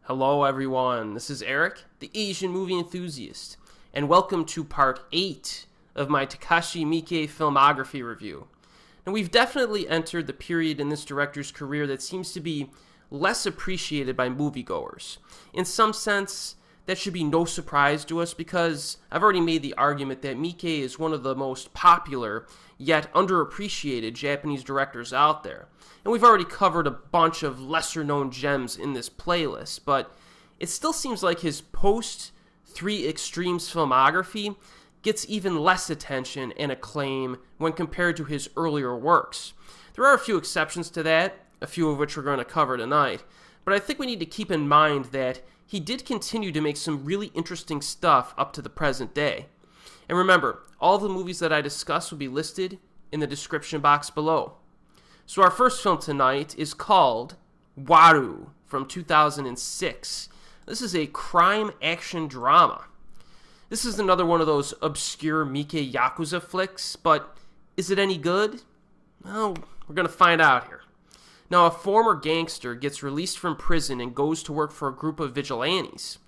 Hello everyone, this is Erik, the Asian movie enthusiast, and welcome to part 8 of my Takashi Miike filmography review. Now we've definitely entered the period in this director's career that seems to be less appreciated by moviegoers. In some sense, that should be no surprise to us because I've already made the argument that Miike is one of the most popular yet underappreciated Japanese directors out there. And we've already covered a bunch of lesser-known gems in this playlist, but it still seems like his post-Three Extremes filmography gets even less attention and acclaim when compared to his earlier works. There are a few exceptions to that, a few of which we're going to cover tonight, but I think we need to keep in mind that he did continue to make some really interesting stuff up to the present day. And remember, all the movies that I discuss will be listed in the description box below. So our first film tonight is called Waru from 2006. This is a crime action drama. This is another one of those obscure Miike Yakuza flicks, but is it any good? Well, we're going to find out here. Now, a former gangster gets released from prison and goes to work for a group of vigilantes.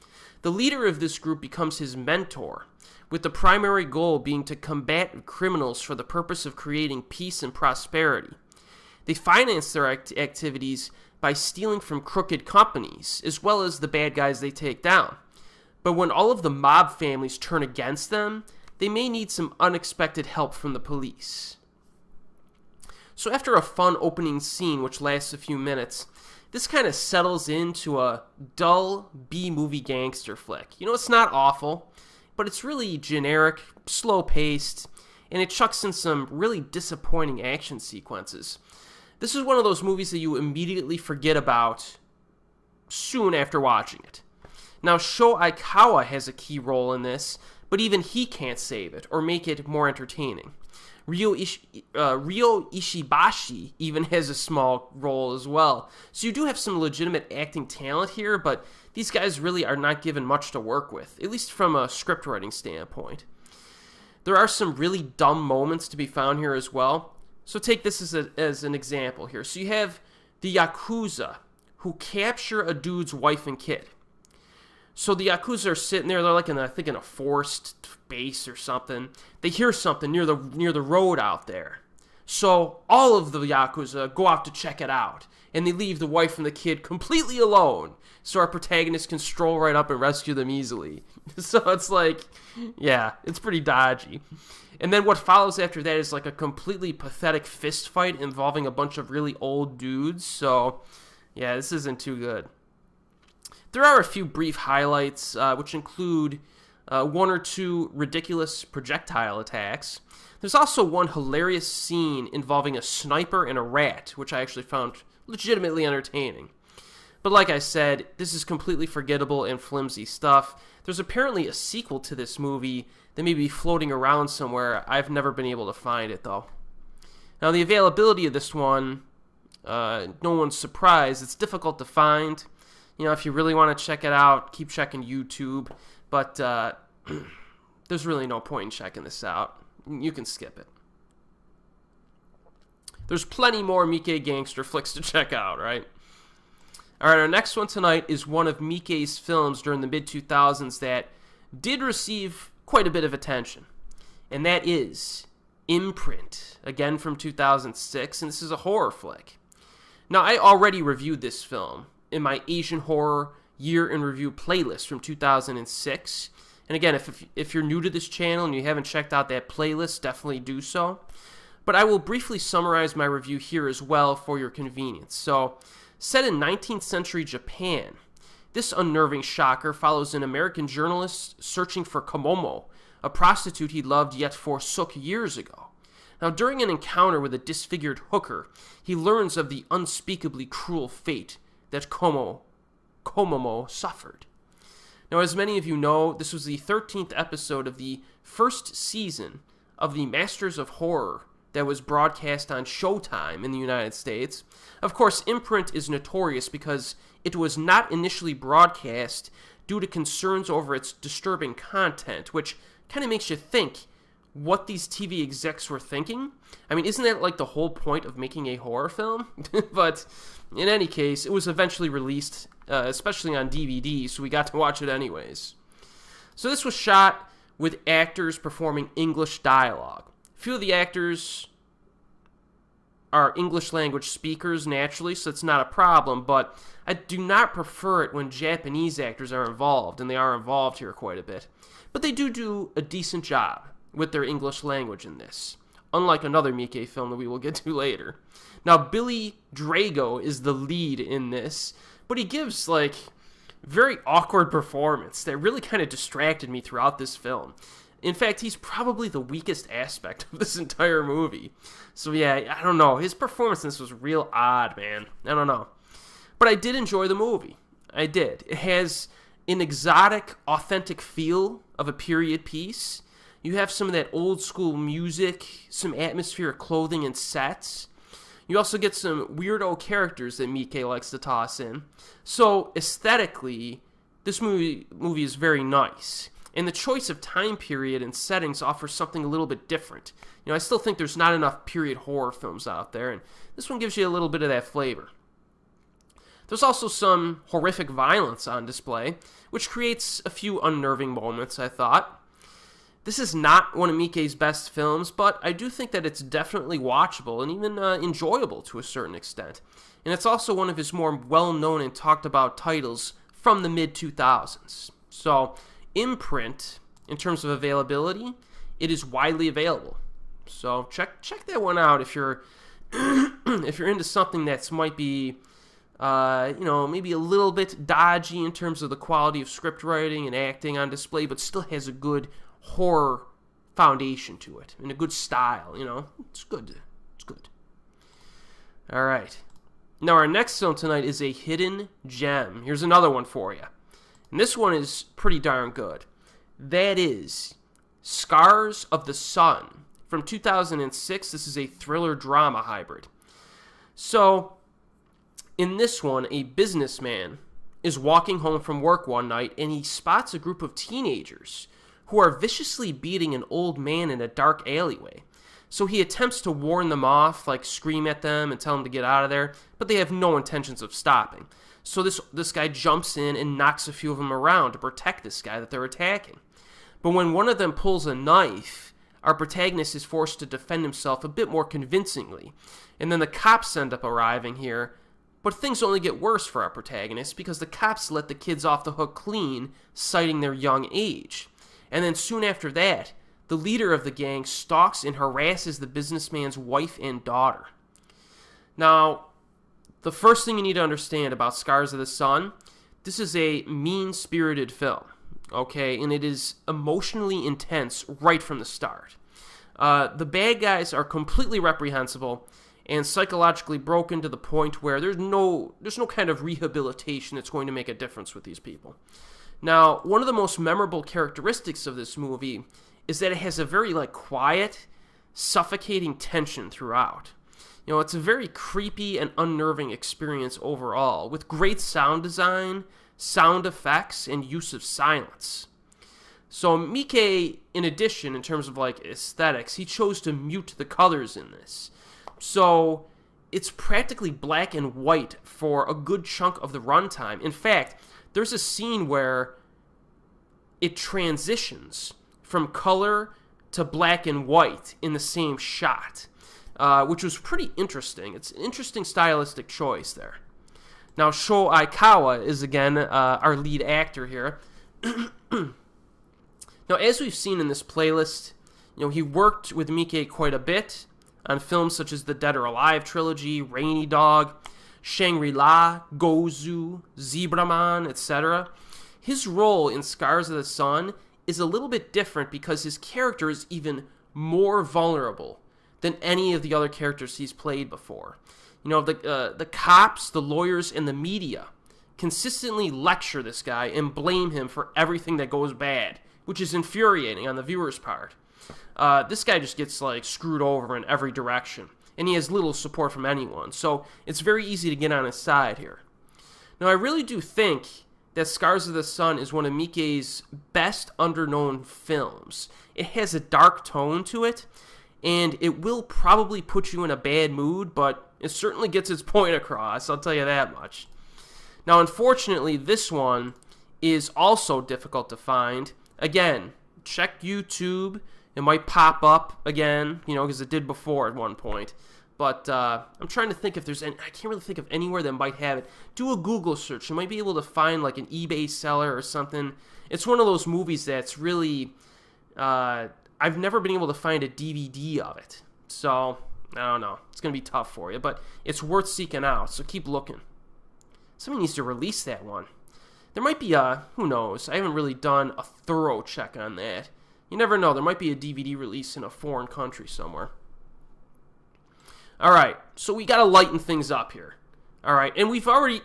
The leader of this group becomes his mentor, with the primary goal being to combat criminals for the purpose of creating peace and prosperity. They finance their activities by stealing from crooked companies, as well as the bad guys they take down. But when all of the mob families turn against them, they may need some unexpected help from the police. So after a fun opening scene, which lasts a few minutes, this kind of settles into a dull B-movie gangster flick. You know, it's not awful, but it's really generic, slow-paced, and it chucks in some really disappointing action sequences. This is one of those movies that you immediately forget about soon after watching it. Now, Sho Aikawa has a key role in this, but even he can't save it or make it more entertaining. Ryo Ishibashi even has a small role as well. So you do have some legitimate acting talent here, but these guys really are not given much to work with, at least from a script writing standpoint. There are some really dumb moments to be found here as well. So take this as an example here. So you have the Yakuza who capture a dude's wife and kid. So the Yakuza are sitting there, they're like in a forest base or something. They hear something near the road out there. So all of the Yakuza go out to check it out. And they leave the wife and the kid completely alone. So our protagonist can stroll right up and rescue them easily. So it's like, yeah, it's pretty dodgy. And then what follows after that is like a completely pathetic fist fight involving a bunch of really old dudes. So, yeah, this isn't too good. There are a few brief highlights, which include one or two ridiculous projectile attacks. There's also one hilarious scene involving a sniper and a rat, which I actually found legitimately entertaining. But like I said, this is completely forgettable and flimsy stuff. There's apparently a sequel to this movie that may be floating around somewhere. I've never been able to find it, though. Now, the availability of this one, no one's surprised. It's difficult to find. You know, if you really want to check it out, keep checking YouTube. But there's really no point in checking this out. You can skip it. There's plenty more Miike gangster flicks to check out, right? All right, our next one tonight is one of Miike's films during the mid-2000s that did receive quite a bit of attention, and that is Imprint, again from 2006, and this is a horror flick. Now, I already reviewed this film in my Asian Horror Year in Review playlist from 2006, and again, if you're new to this channel and you haven't checked out that playlist, definitely do so. But I will briefly summarize my review here as well for your convenience. So, set in 19th century Japan, this unnerving shocker follows an American journalist searching for Komomo, a prostitute he loved yet forsook years ago. Now, during an encounter with a disfigured hooker, he learns of the unspeakably cruel fate that Komomo suffered. Now, as many of you know, this was the 13th episode of the first season of the Masters of Horror that was broadcast on Showtime in the United States. Of course, Imprint is notorious because it was not initially broadcast due to concerns over its disturbing content, which kind of makes you think, what these TV execs were thinking. I mean, isn't that like the whole point of making a horror film? But in any case, it was eventually released, especially on DVD, so we got to watch it anyways. So this was shot with actors performing English dialogue. A few of the actors are English language speakers naturally, so it's not a problem, but I do not prefer it when Japanese actors are involved, and they are involved here quite a bit. But they do a decent job with their English language in this, unlike another Miike film that we will get to later. Now, Billy Drago is the lead in this, but he gives, like, very awkward performance that really kind of distracted me throughout this film. In fact, he's probably the weakest aspect of this entire movie. So yeah, I don't know. His performance in this was real odd, man. I don't know. But I did enjoy the movie. I did. It has an exotic, authentic feel of a period piece. You have some of that old school music, some atmospheric clothing and sets. You also get some weirdo characters that Miike likes to toss in. So aesthetically, this movie is very nice. And the choice of time period and settings offers something a little bit different. You know, I still think there's not enough period horror films out there, and this one gives you a little bit of that flavor. There's also some horrific violence on display, which creates a few unnerving moments, I thought. This is not one of Miike's best films, but I do think that it's definitely watchable and even enjoyable to a certain extent. And it's also one of his more well-known and talked about titles from the mid-2000s. So, Imprint, in terms of availability, it is widely available. So check that one out if you're if you're into something that might be maybe a little bit dodgy in terms of the quality of script writing and acting on display, but still has a good horror foundation to it and a good style. You know, it's good. It's good. All right. Now our next film tonight is a hidden gem. Here's another one for you. And this one is pretty darn good. That is Scars of the Sun from 2006. This is a thriller-drama hybrid. So, in this one, a businessman is walking home from work one night and he spots a group of teenagers who are viciously beating an old man in a dark alleyway. So he attempts to warn them off, like scream at them and tell them to get out of there, but they have no intentions of stopping. So this guy jumps in and knocks a few of them around to protect this guy that they're attacking. But when one of them pulls a knife, our protagonist is forced to defend himself a bit more convincingly. And then the cops end up arriving here, but things only get worse for our protagonist because the cops let the kids off the hook clean, citing their young age. And then soon after that, the leader of the gang stalks and harasses the businessman's wife and daughter. Now, the first thing you need to understand about Scars of the Sun, this is a mean-spirited film, okay? And it is emotionally intense right from the start. The bad guys are completely reprehensible and psychologically broken to the point where there's no kind of rehabilitation that's going to make a difference with these people. Now, one of the most memorable characteristics of this movie is that it has a very quiet, suffocating tension throughout. You know, it's a very creepy and unnerving experience overall, with great sound design, sound effects, and use of silence. So Miike, in addition, in terms of aesthetics, he chose to mute the colors in this. So it's practically black and white for a good chunk of the runtime. In fact, there's a scene where it transitions from color to black and white in the same shot. Which was pretty interesting. It's an interesting stylistic choice there. Now, Sho Aikawa is, again, our lead actor here. Now, as we've seen in this playlist, you know, he worked with Miike quite a bit on films such as the Dead or Alive trilogy, Rainy Dog, Shangri-La, Gozu, Zebraman, etc. His role in Scars of the Sun is a little bit different because his character is even more vulnerable than any of the other characters he's played before. You know, the cops, the lawyers, and the media consistently lecture this guy and blame him for everything that goes bad, which is infuriating on the viewer's part. This guy just gets screwed over in every direction, and he has little support from anyone, so it's very easy to get on his side here. Now, I really do think that Scars of the Sun is one of Miike's best underknown films. It has a dark tone to it, and it will probably put you in a bad mood, but it certainly gets its point across, I'll tell you that much. Now, unfortunately, this one is also difficult to find. Again, check YouTube. It might pop up again, because it did before at one point. But I'm trying to think if there's any. I can't really think of anywhere that might have it. Do a Google search. You might be able to find like an eBay seller or something. It's one of those movies that's really. I've never been able to find a DVD of it. So, I don't know. It's going to be tough for you. But it's worth seeking out. So keep looking. Somebody needs to release that one. There might be who knows? I haven't really done a thorough check on that. You never know. There might be a DVD release in a foreign country somewhere. All right, so we got to lighten things up here. All right, and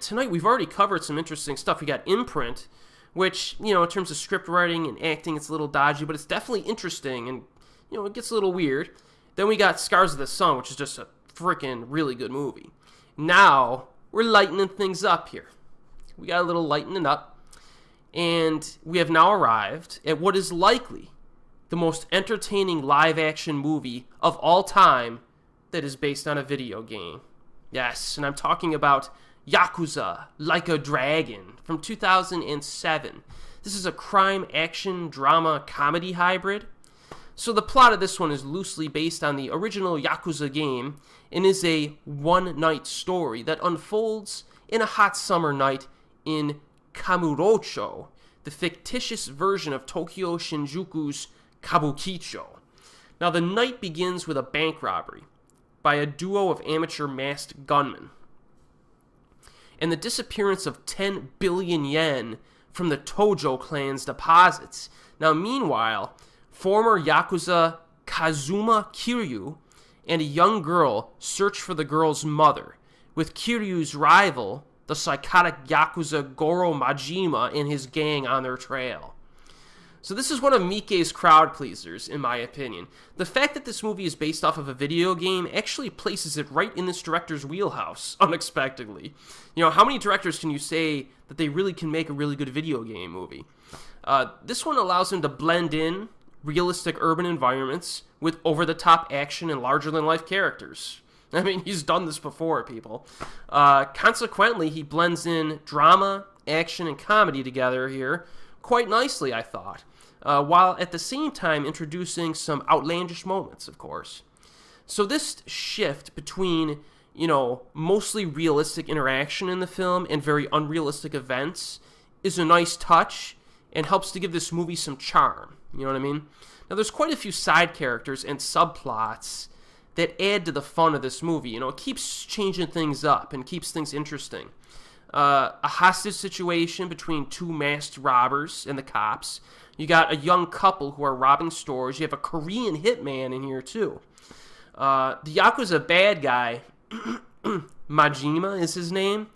tonight we've already covered some interesting stuff. We got Imprint, which, in terms of script writing and acting, it's a little dodgy, but it's definitely interesting, and, it gets a little weird. Then we got Scars of the Sun, which is just a freaking really good movie. Now, we're lightening things up here. We got a little lightening up, and we have now arrived at what is likely the most entertaining live-action movie of all time that is based on a video game. Yes, and I'm talking about Yakuza, Like a Dragon, from 2007. This is a crime, action, drama, comedy hybrid. So the plot of this one is loosely based on the original Yakuza game and is a one-night story that unfolds in a hot summer night in Kamurocho, the fictitious version of Tokyo Shinjuku's Kabukicho. Now, the night begins with a bank robbery by a duo of amateur masked gunmen, and the disappearance of 10 billion yen from the Tojo clan's deposits. Now, meanwhile, former Yakuza Kazuma Kiryu and a young girl search for the girl's mother, with Kiryu's rival, the psychotic Yakuza Goro Majima, and his gang on their trail. So this is one of Miike's crowd pleasers, in my opinion. The fact that this movie is based off of a video game actually places it right in this director's wheelhouse, unexpectedly. How many directors can you say that they really can make a really good video game movie? This one allows him to blend in realistic urban environments with over-the-top action and larger-than-life characters. I mean, he's done this before, people. Consequently, he blends in drama, action, and comedy together here quite nicely, I thought, while at the same time introducing some outlandish moments, of course. So this shift between, mostly realistic interaction in the film and very unrealistic events is a nice touch and helps to give this movie some charm, you know what I mean? Now, there's quite a few side characters and subplots that add to the fun of this movie. It keeps changing things up and keeps things interesting. A hostage situation between two masked robbers and the cops. You got a young couple who are robbing stores. You have a Korean hitman in here, too. The Yakuza bad guy, Majima is his name.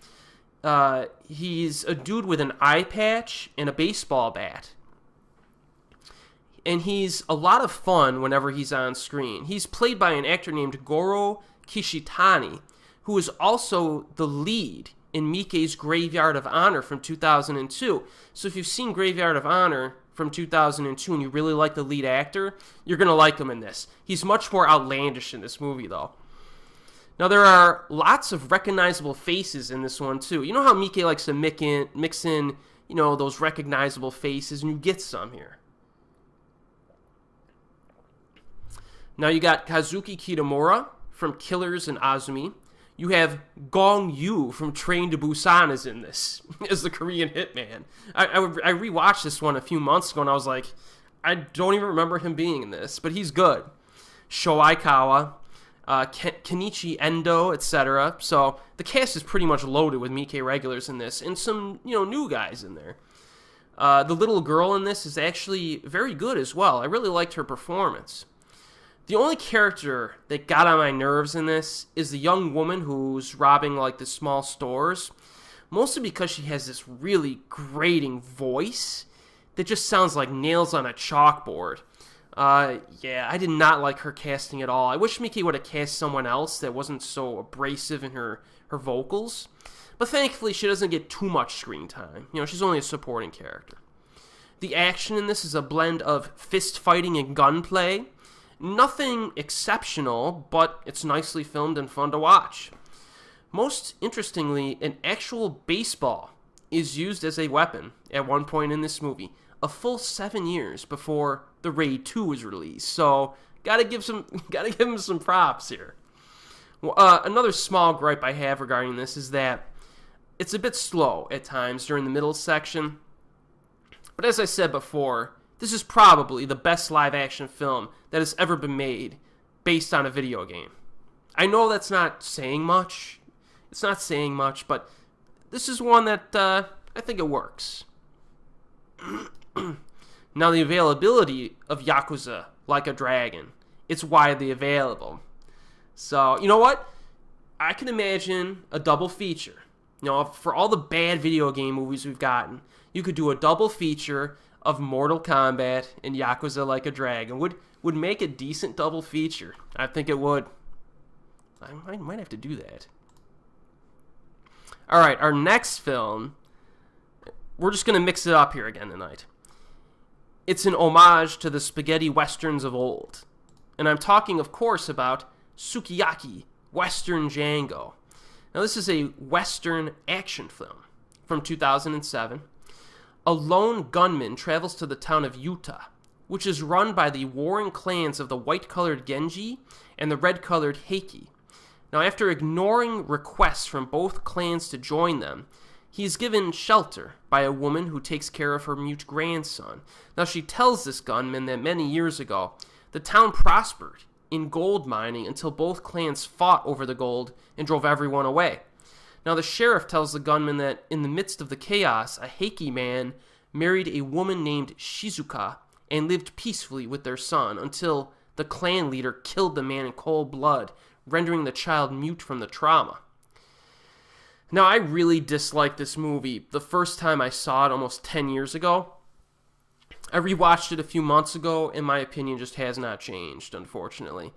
He's a dude with an eye patch and a baseball bat. And he's a lot of fun whenever he's on screen. He's played by an actor named Goro Kishitani, who is also the lead in Miike's Graveyard of Honor from 2002. So if you've seen Graveyard of Honor from 2002 and you really like the lead actor, you're going to like him in this. He's much more outlandish in this movie, though. Now, there are lots of recognizable faces in this one, too. You know how Miike likes to mix in, those recognizable faces, and you get some here. Now, you got Kazuki Kitamura from Killers and Azumi. You have Gong Yu from Train to Busan is in this as the Korean hitman. I rewatched this one a few months ago, and I was like, I don't even remember him being in this, but he's good. Shoei Kawa, Kenichi Endo, etc. So the cast is pretty much loaded with Miike regulars in this, and some new guys in there. The little girl in this is actually very good as well. I really liked her performance. The only character that got on my nerves in this is the young woman who's robbing the small stores, mostly because she has this really grating voice that just sounds like nails on a chalkboard. I did not like her casting at all. I wish Miike would have cast someone else that wasn't so abrasive in her vocals. But thankfully, she doesn't get too much screen time. She's only a supporting character. The action in this is a blend of fist fighting and gunplay. Nothing exceptional, but it's nicely filmed and fun to watch. Most interestingly, an actual baseball is used as a weapon at one point in this movie, a full 7 years before The Raid 2 was released. So, gotta give him some props here. Another small gripe I have regarding this is that it's a bit slow at times during the middle section. But as I said before, this is probably the best live-action film that has ever been made based on a video game. I know that's not saying much. It's not saying much, but this is one that I think it works. Now, the availability of Yakuza Like a Dragon, it's widely available. So, you know what? I can imagine a double feature. For all the bad video game movies we've gotten, you could do a double feature of Mortal Kombat and Yakuza Like a Dragon. Would make a decent double feature. I think it would. I might have to do that. Alright, our next film, we're just going to mix it up here again tonight. It's an homage to the spaghetti westerns of old. And I'm talking, of course, about Sukiyaki, Western Django. Now, this is a Western action film from 2007. A lone gunman travels to the town of Utah, which is run by the warring clans of the white-colored Genji and the red-colored Heike. Now, after ignoring requests from both clans to join them, he is given shelter by a woman who takes care of her mute grandson. Now, she tells this gunman that many years ago, the town prospered in gold mining until both clans fought over the gold and drove everyone away. Now, the sheriff tells the gunman that in the midst of the chaos, a Heike man married a woman named Shizuka and lived peacefully with their son until the clan leader killed the man in cold blood, rendering the child mute from the trauma. Now, I really disliked this movie the first time I saw it almost 10 years ago. I rewatched it a few months ago, and my opinion just has not changed, unfortunately.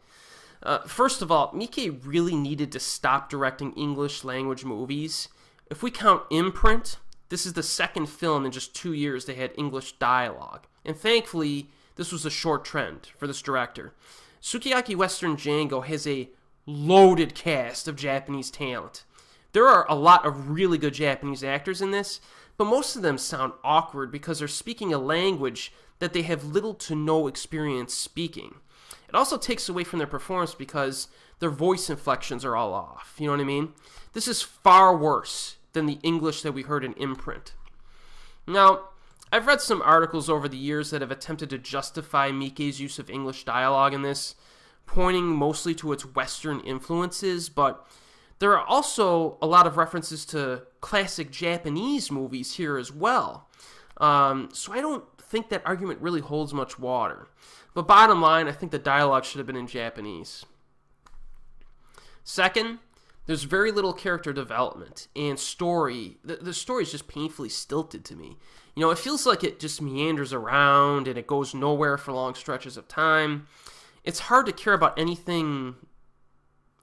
First of all, Miike really needed to stop directing English language movies. If we count Imprint, this is the second film in just 2 years they had English dialogue. And thankfully, this was a short trend for this director. Sukiyaki Western Django has a loaded cast of Japanese talent. There are a lot of really good Japanese actors in this, but most of them sound awkward because they're speaking a language that they have little to no experience speaking. It also takes away from their performance because their voice inflections are all off. You know what I mean? This is far worse than the English that we heard in Imprint. Now, I've read some articles over the years that have attempted to justify Miike's use of English dialogue in this, pointing mostly to its Western influences, but there are also a lot of references to classic Japanese movies here as well. So I don't think that argument really holds much water. But bottom line, I think the dialogue should have been in Japanese. Second, there's very little character development and story. The story is just painfully stilted to me. It feels like it just meanders around and it goes nowhere for long stretches of time. It's hard to care about anything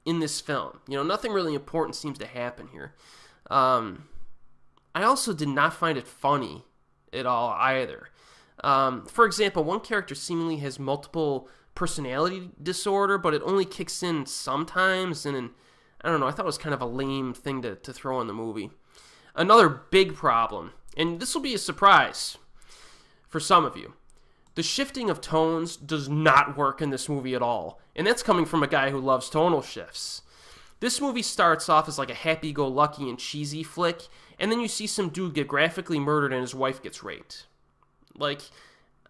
in this film. Nothing really important seems to happen here. I also did not find it funny at all either. For example, one character seemingly has multiple personality disorder, but it only kicks in sometimes, and I don't know, I thought it was kind of a lame thing to throw in the movie. Another big problem, and this will be a surprise for some of you, the shifting of tones does not work in this movie at all, and that's coming from a guy who loves tonal shifts. This movie starts off as like a happy-go-lucky and cheesy flick, and then you see some dude get graphically murdered and his wife gets raped. Like,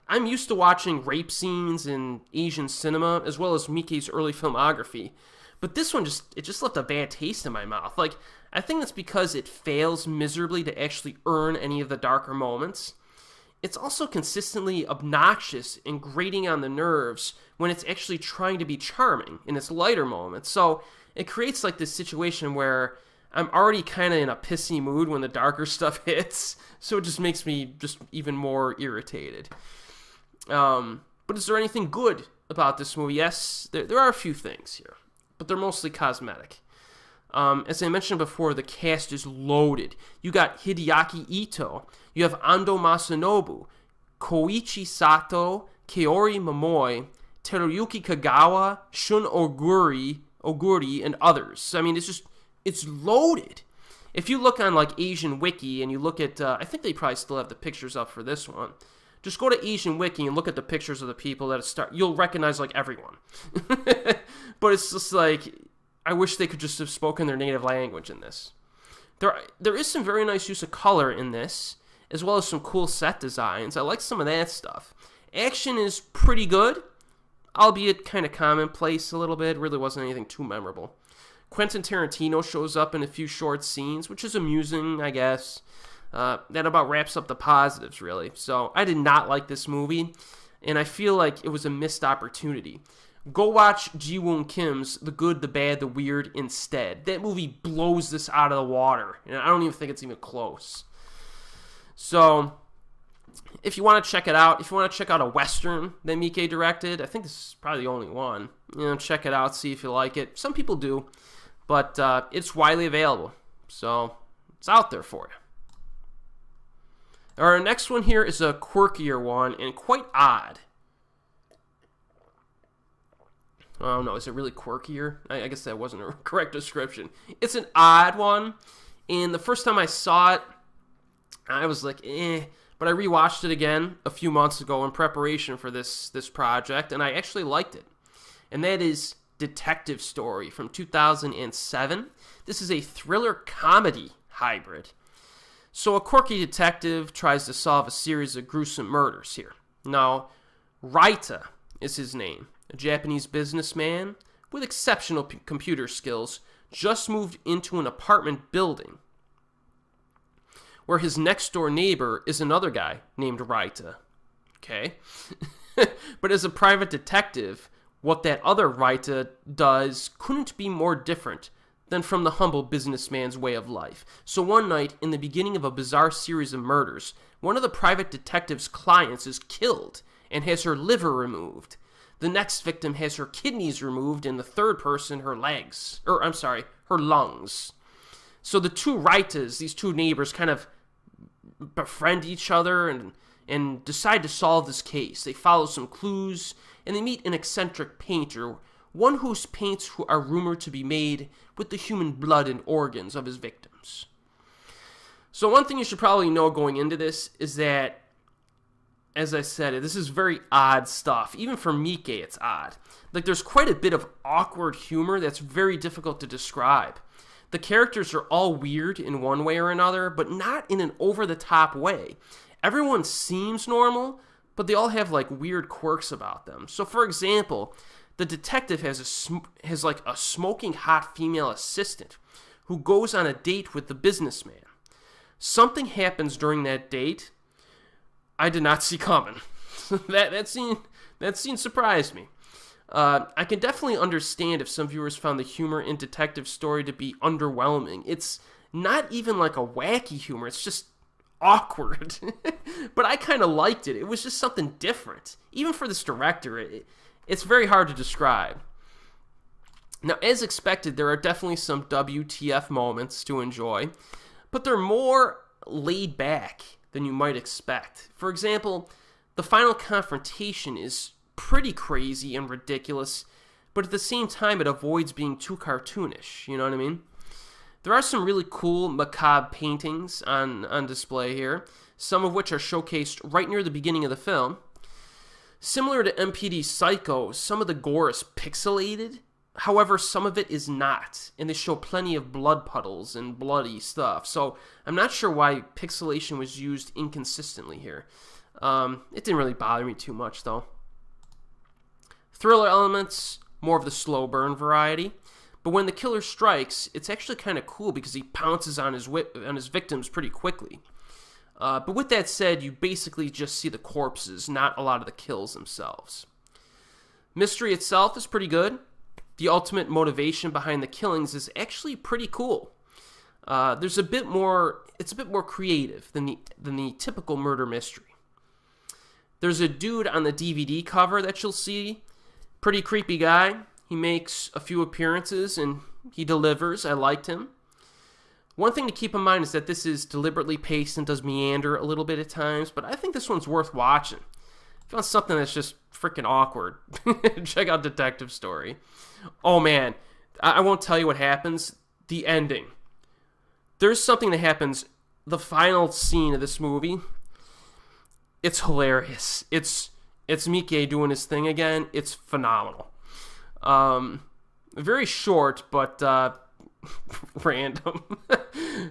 I'm used to watching rape scenes in Asian cinema, as well as Miike's early filmography, but this one just left a bad taste in my mouth. Like, I think that's because it fails miserably to actually earn any of the darker moments. It's also consistently obnoxious and grating on the nerves when it's actually trying to be charming in its lighter moments. So it creates like this situation where I'm already kind of in a pissy mood when the darker stuff hits, so it just makes me just even more irritated. But is there anything good about this movie? Yes, there are a few things here, but they're mostly cosmetic. As I mentioned before, the cast is loaded. You got Hideaki Ito, you have Ando Masanobu, Koichi Sato, Kaori Momoi, Teruyuki Kagawa, Shun Oguri, and others. I mean, it's loaded. If you look on like Asian Wiki and you look at, I think they probably still have the pictures up for this one. Just go to Asian Wiki and look at the pictures of the people that start. You'll recognize like everyone. But it's just like, I wish they could just have spoken their native language in this. There is some very nice use of color in this, as well as some cool set designs. I like some of that stuff. Action is pretty good, albeit kind of commonplace a little bit. Really wasn't anything too memorable. Quentin Tarantino shows up in a few short scenes, which is amusing, I guess. That about wraps up the positives, really. So I did not like this movie, and I feel like it was a missed opportunity. Go watch Ji-Woon Kim's The Good, the Bad, the Weird instead. That movie blows this out of the water, and I don't even think it's even close. So, if you want to check it out, if you want to check out a Western that Miike directed, I think this is probably the only one. Check it out, see if you like it. Some people do, but it's widely available, so it's out there for you. Our next one here is a quirkier one and quite odd. I don't know, is it really quirkier? I guess that wasn't a correct description. It's an odd one, and the first time I saw it, I was like, but I rewatched it again a few months ago in preparation for this project, and I actually liked it. And that is Detective Story from 2007. This is a thriller-comedy hybrid. So a quirky detective tries to solve a series of gruesome murders here. Now, Raita is his name. A Japanese businessman with exceptional computer skills just moved into an apartment building where his next door neighbor is another guy named Raita. Okay? But as a private detective, what that other Raita does couldn't be more different than from the humble businessman's way of life. So one night, in the beginning of a bizarre series of murders, one of the private detective's clients is killed and has her liver removed. The next victim has her kidneys removed, and the third person, her lungs. So the two Raitas, these two neighbors, kind of befriend each other and decide to solve this case. They follow some clues, and they meet an eccentric painter, one whose paints are rumored to be made with the human blood and organs of his victims. So one thing you should probably know going into this is that, as I said, this is very odd stuff. Even for Miike, it's odd. Like, there's quite a bit of awkward humor that's very difficult to describe. The characters are all weird in one way or another, but not in an over-the-top way. Everyone seems normal, but they all have, like, weird quirks about them. So, for example, the detective has a smoking hot female assistant who goes on a date with the businessman. Something happens during that date I did not see coming. that scene surprised me. I can definitely understand if some viewers found the humor in Detective Story to be underwhelming. It's not even like a wacky humor, it's just awkward. But I kind of liked it. It was just something different. Even for this director, it's very hard to describe. Now, as expected, there are definitely some WTF moments to enjoy, but they're more laid back than you might expect. For example, the final confrontation is pretty crazy and ridiculous, but at the same time it avoids being too cartoonish, you know what I mean? There are some really cool macabre paintings on display here, some of which are showcased right near the beginning of the film. Similar to MPD's Psycho, some of the gore is pixelated. However, some of it is not, and they show plenty of blood puddles and bloody stuff. So I'm not sure why pixelation was used inconsistently here. It didn't really bother me too much, though. Thriller elements, more of the slow burn variety. But when the killer strikes, it's actually kind of cool because he pounces on his victims pretty quickly. But with that said, you basically just see the corpses, not a lot of the kills themselves. Mystery itself is pretty good. The ultimate motivation behind the killings is actually pretty cool. It's a bit more creative than the typical murder mystery. There's a dude on the DVD cover that you'll see, pretty creepy guy, He makes a few appearances, and he delivers. I liked him. One thing to keep in mind is that this is deliberately paced and does meander a little bit at times, but I think this one's worth watching. If you want something that's just freaking awkward, check out Detective Story. Oh man, I won't tell you what happens. The ending. There's something that happens, the final scene of this movie. It's hilarious. It's Miike doing his thing again. It's phenomenal. Very short, but random.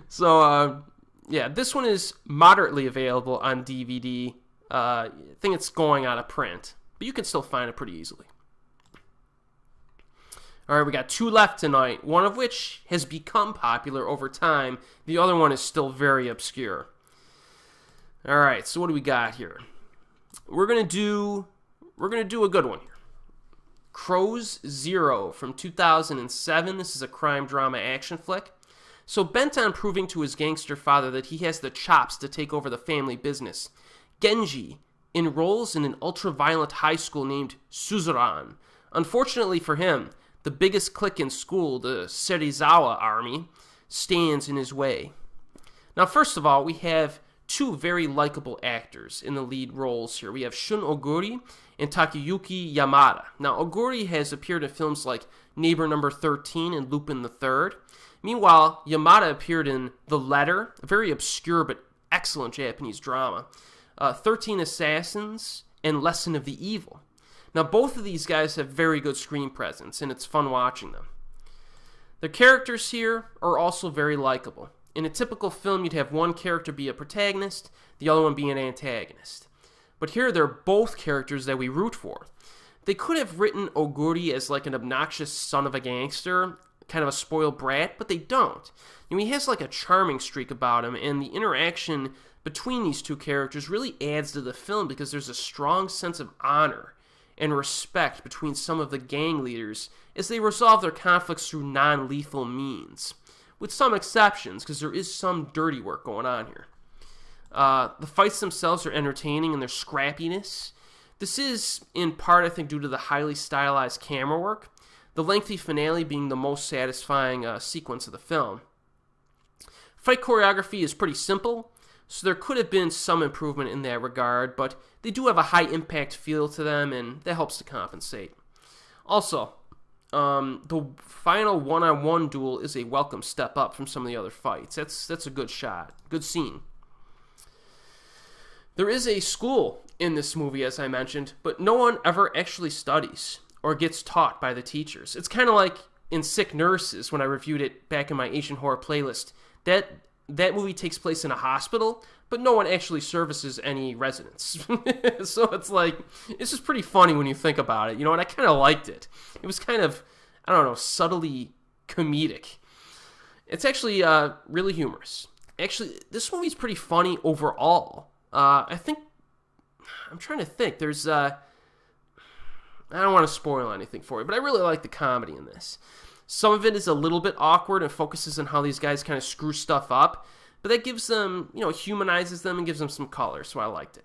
So, yeah, this one is moderately available on DVD. I think it's going out of print, but you can still find it pretty easily. All right, we got 2 left tonight, one of which has become popular over time. The other one is still very obscure. All right, so what do we got here? We're gonna do a good one here. Crows Zero from 2007. This is a crime drama action flick. So bent on proving to his gangster father that he has the chops to take over the family business, Genji enrolls in an ultra-violent high school named Suzuran. Unfortunately for him, the biggest clique in school, the Serizawa army, stands in his way. Now, first of all, we have 2 very likable actors in the lead roles here. We have Shun Oguri and Takayuki Yamada. Now, Oguri has appeared in films like Neighbor Number 13 and Lupin the Third. Meanwhile, Yamada appeared in The Letter, a very obscure but excellent Japanese drama, 13 Assassins, and Lesson of the Evil. Now, both of these guys have very good screen presence, and it's fun watching them. The characters here are also very likable. In a typical film, you'd have one character be a protagonist, the other one be an antagonist. But here, they're both characters that we root for. They could have written Oguri as like an obnoxious son of a gangster, kind of a spoiled brat, but they don't. You know, he has like a charming streak about him, and the interaction between these 2 characters really adds to the film because there's a strong sense of honor and respect between some of the gang leaders as they resolve their conflicts through non-lethal means. With some exceptions, because there is some dirty work going on here. The fights themselves are entertaining in their scrappiness. This is, in part, I think, due to the highly stylized camera work, the lengthy finale being the most satisfying sequence of the film. Fight choreography is pretty simple, so there could have been some improvement in that regard, but they do have a high-impact feel to them, and that helps to compensate. Also, the final one-on-one duel is a welcome step up from some of the other fights. That's a good shot, good scene. There is a school in this movie, as I mentioned, but no one ever actually studies or gets taught by the teachers. It's kind of like in Sick Nurses when I reviewed it back in my Asian horror playlist. That movie takes place in a hospital, but no one actually services any residents. So it's like, it's just pretty funny when you think about it, you know, and I kind of liked it. It was kind of, I don't know, subtly comedic. It's actually really humorous. Actually, this movie's pretty funny overall. I'm trying to think, there's, I don't want to spoil anything for you, but I really like the comedy in this. Some of it is a little bit awkward and focuses on how these guys kind of screw stuff up, but that gives them, you know, humanizes them and gives them some color, so I liked it.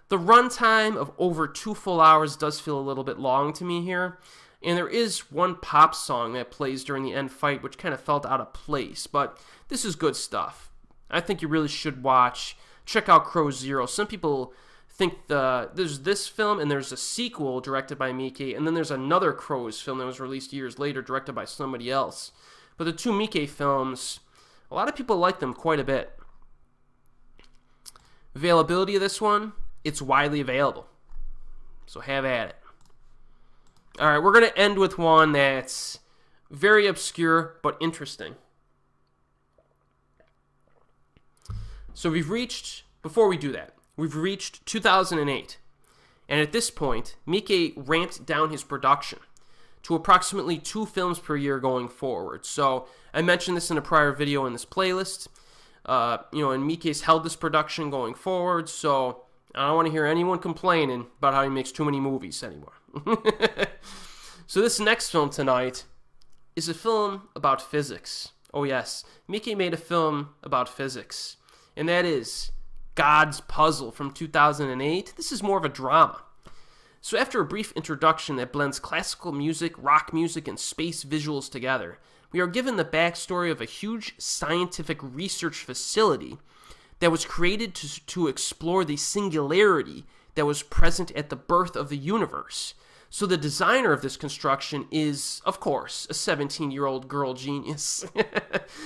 The runtime of over 2 full hours does feel a little bit long to me here, and there is one pop song that plays during the end fight which kind of felt out of place, but this is good stuff. I think you really should check out Crow Zero. Some people think there's this film and there's a sequel directed by Miike, and then there's another Crows film that was released years later directed by somebody else. But the 2 Miike films, a lot of people like them quite a bit. Availability of this one, it's widely available. So have at it. Alright, we're going to end with one that's very obscure but interesting. So before we do that, we've reached 2008, and at this point, Miike ramped down his production to approximately 2 films per year going forward. So I mentioned this in a prior video in this playlist, and Miike's held this production going forward, so I don't want to hear anyone complaining about how he makes too many movies anymore. So this next film tonight is a film about physics. Oh yes, Miike made a film about physics, and that is God's Puzzle from 2008. This is more of a drama. So after a brief introduction that blends classical music, rock music, and space visuals together, we are given the backstory of a huge scientific research facility that was created to explore the singularity that was present at the birth of the universe. So the designer of this construction is, of course, a 17-year-old girl genius.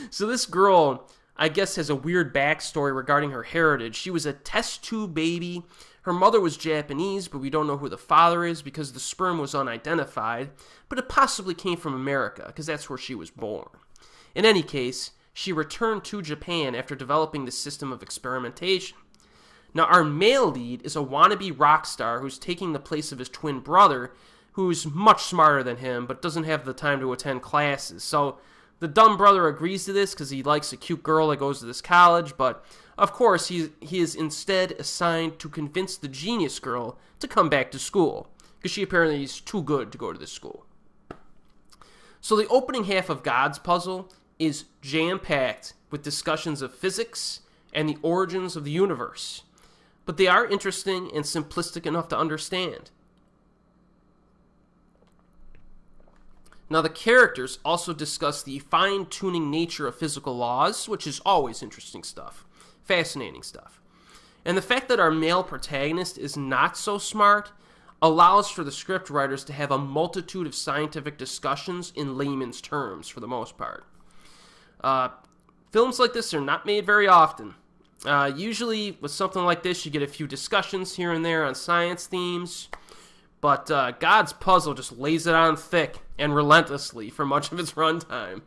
So this girl, I guess, has a weird backstory regarding her heritage. She was a test tube baby. Her mother was Japanese, but we don't know who the father is because the sperm was unidentified, but it possibly came from America because that's where she was born. In any case, she returned to Japan after developing this system of experimentation. Now, our male lead is a wannabe rock star who's taking the place of his twin brother, who's much smarter than him, but doesn't have the time to attend classes. So the dumb brother agrees to this because he likes a cute girl that goes to this college, but of course he is instead assigned to convince the genius girl to come back to school, because she apparently is too good to go to this school. So the opening half of God's Puzzle is jam-packed with discussions of physics and the origins of the universe, but they are interesting and simplistic enough to understand. Now, the characters also discuss the fine-tuning nature of physical laws, which is always interesting stuff, fascinating stuff. And the fact that our male protagonist is not so smart allows for the script writers to have a multitude of scientific discussions in layman's terms, for the most part. Films like this are not made very often. Usually, with something like this, you get a few discussions here and there on science themes, but God's Puzzle just lays it on thick and relentlessly for much of its runtime.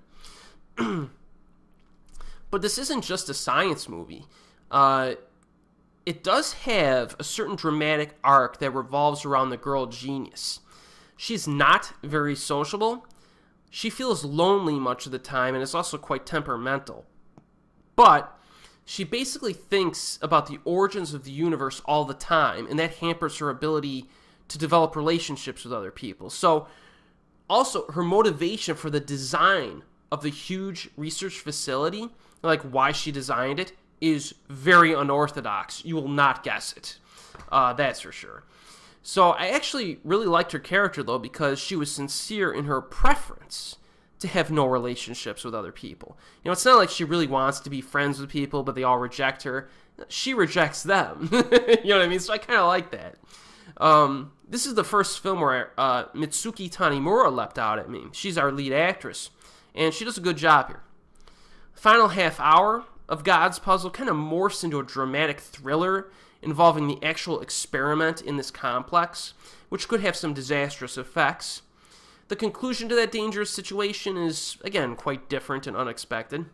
But this isn't just a science movie. It does have a certain dramatic arc that revolves around the girl genius. She's not very sociable. She feels lonely much of the time and is also quite temperamental. But she basically thinks about the origins of the universe all the time, and that hampers her ability to develop relationships with other people. So, also, her motivation for the design of the huge research facility, like why she designed it, is very unorthodox. You will not guess it. That's for sure. So, I actually really liked her character, though, because she was sincere in her preference to have no relationships with other people. You know, it's not like she really wants to be friends with people, but they all reject her. She rejects them. You know what I mean? So I kind of like that. This is the first film where Mitsuki Tanimura leapt out at me. She's our lead actress, and she does a good job here. The final half hour of God's Puzzle kind of morphs into a dramatic thriller involving the actual experiment in this complex, which could have some disastrous effects. The conclusion to that dangerous situation is, again, quite different and unexpected.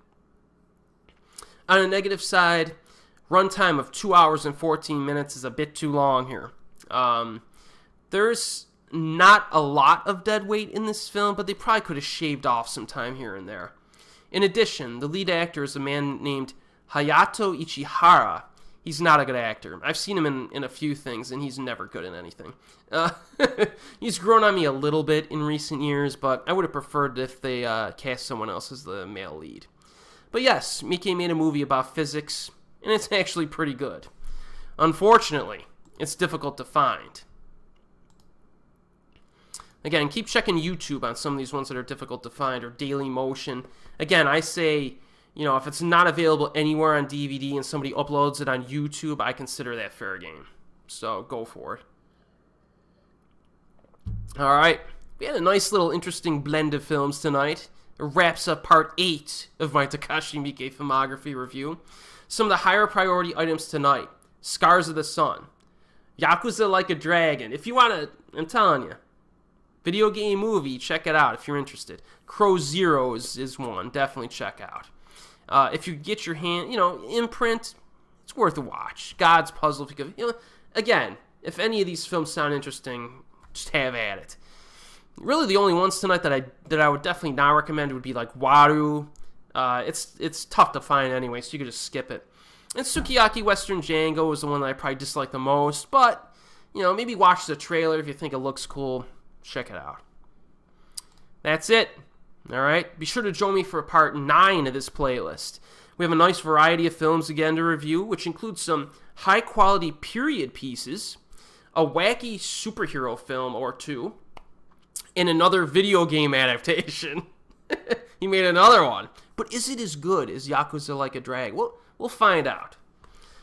On a negative side, runtime of 2 hours and 14 minutes is a bit too long here. There's not a lot of dead weight in this film, but they probably could have shaved off some time here and there. In addition, the lead actor is a man named Hayato Ichihara. He's not a good actor. I've seen him in a few things, and he's never good in anything. He's grown on me a little bit in recent years, but I would have preferred if they cast someone else as the male lead. But yes, Miike made a movie about physics, and it's actually pretty good. Unfortunately, it's difficult to find. Again, keep checking YouTube on some of these ones that are difficult to find, or Dailymotion. Again, I say, you know, if it's not available anywhere on DVD and somebody uploads it on YouTube, I consider that fair game. So go for it. All right. We had a nice little interesting blend of films tonight. It wraps up part 8 of my Takashi Miike filmography review. Some of the higher priority items tonight: Scars of the Sun, Yakuza Like a Dragon. If you want to, I'm telling you, video game movie, check it out if you're interested. Crow Zero is one. Definitely check out. If you get your hand, you know, Imprint, it's worth a watch. God's Puzzle, if you could, you know, again, if any of these films sound interesting, just have at it. Really, the only ones tonight that I would definitely not recommend would be like Waru. It's tough to find anyway, so you could just skip it. And Sukiyaki Western Django is the one that I probably dislike the most, but you know, maybe watch the trailer if you think it looks cool. Check it out. That's it. All right, be sure to join me for part 9 of this playlist. We have a nice variety of films again to review, which includes some high-quality period pieces, a wacky superhero film or two, and another video game adaptation. He made another one. But is it as good as Yakuza Like a Dragon? We'll find out.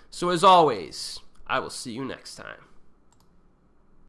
So as always, I will see you next time.